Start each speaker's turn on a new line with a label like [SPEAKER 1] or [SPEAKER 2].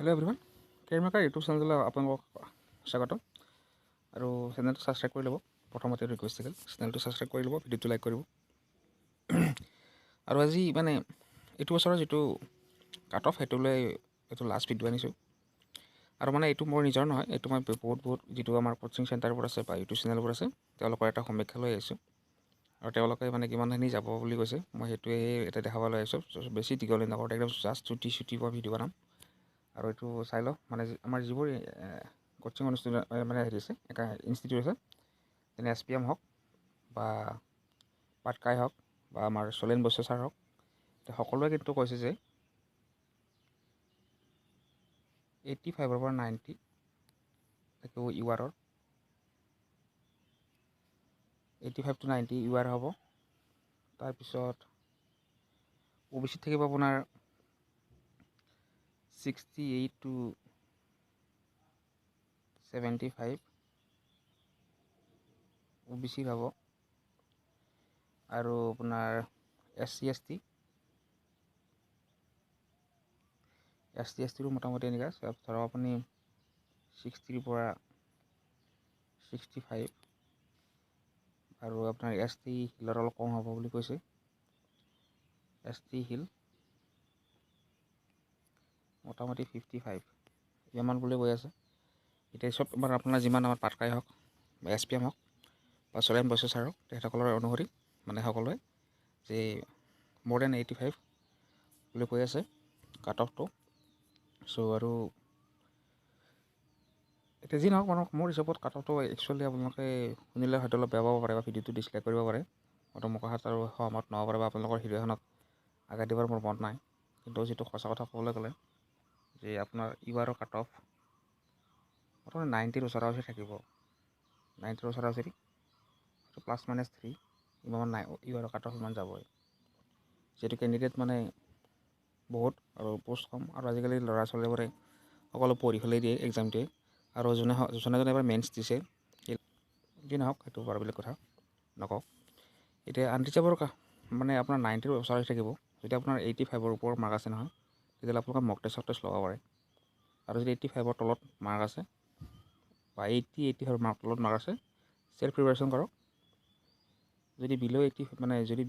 [SPEAKER 1] Hello' everyone, career maker YouTube চেনেললৈ আপোনালোকক স্বাগতম। আৰু চেনেলটো ছাবস্ক্ৰাইব কৰি ল'ব। প্ৰথমতে ৰিকুৱেষ্ট থাকিল চেনেলটো ছাবস্ক্ৰাইব কৰি ল'ব, ভিডিঅ'টো লাইক কৰিব। আৰু আজি মানে এইটো বছৰৰ যিটো কাট অফ সেইটোলৈ এইটো লাষ্ট ভিডিঅ' আনিছোঁ। আৰু মানে এইটো মোৰ নিজৰ নহয়, এইটো মই বহুত যিটো আমাৰ কোচিং চেণ্টাৰবোৰ আছে বা ইউটিউব চেনেলবোৰ আছে তেওঁলোকৰ এটা সমীক্ষা লৈ আহিছোঁ। আৰু তেওঁলোকে মানে কিমানখিনি যাব বুলি কৈছে, মই সেইটোৱে এটা দেখাব লৈ আহিছোঁ। বেছি দীঘলীয়া নকৰোঁ, একদম জাষ্ট চুটি মই ভিডিঅ' বনাম। আৰু এইটো চাই লওক, মানে আমাৰ যিবোৰ কোচিং অনুষ্ঠান মানে হেৰি আছে, ইনষ্টিটিউট আছে, যেনে SPM হওক বা পাটকাই হওক বা আমাৰ চলেন বৈশ্য ছাৰ হওক, সকলোৱে কিন্তু কৈছে যে 85ৰ পৰা 90 UR 85 to 90 UR হ'ব। তাৰপিছত OBC থাকিব আপোনাৰ 68 to 75 OBC হ'ব। আৰু আপোনাৰ SC STৰো মোটামুটি এনেকুৱা ধৰক আপুনি 60ৰ পৰা 65। আৰু আপোনাৰ ST হিলৰ অলপ কম হ'ব বুলি কৈছে। ST হিল মোটামুটি 55 ইমান বুলি কৈ আছে। এতিয়া চব আপোনাৰ যিমান আমাৰ পাটকাই হওক বা SPM হওক বা চলেন বৈশ্য ছাৰ হওক, তেখেতসকলৰ অনুসৰি মানে সকলোৱে যে more than 85 বুলি কৈ আছে কাট অফটো। আৰু এতিয়া যি নহওক, মোৰ হিচাপত কাট অফটো একচুৱেলি আপোনালোকে শুনিলে হয়তো অলপ বেয়া পাব পাৰে বা ভিডিঅ'টো ডিছলাইক কৰিব পাৰে, হয়তো মোৰ কথাত আৰু সহমত নহ'ব পাৰে বা আপোনালোকৰ ভিডিঅ'খনত আগাই দিবৰ মোৰ মন নাই। কিন্তু যিটো সঁচা কথা ক'বলৈ গ'লে যে আপোনাৰ UR কাট অফ প্ৰথমে 90ৰ ওচৰা-ওচৰি থাকিব। 90ৰ ওচৰা-ওচৰি +-3 ইমান নাই, UR কাট অফ ইমান যাবই। যিহেতু কেণ্ডিডেট মানে বহুত আৰু পোষ্ট কম, আৰু আজিকালি ল'ৰা ছোৱালীবোৰে সকলো পঢ়ি পেলাই দিয়ে এক্সামটোৱে। আৰু যোনে এবাৰ মেইনছ দিছে, যি নহওক সেইটো বাৰু বেলেগ কথা নকওঁ। এতিয়া আনৰিচেবল মানে আপোনাৰ 90ৰ ওচৰা-ওচৰি থাকিব। যদি আপোনাৰ 85ৰ ওপৰত মাৰ্ক আছে নহয়, তেতিয়াহ'লে আপোনালোকে মক টেষ্ট ল'ব পাৰে। আৰু যদি 85ৰ তলত মাৰ্ক আছে বা 85ৰ তলত মাৰ্ক আছে, চেল্ফ প্ৰিপাৰেশ্যন কৰক। যদি বিল' 80 মানে যদি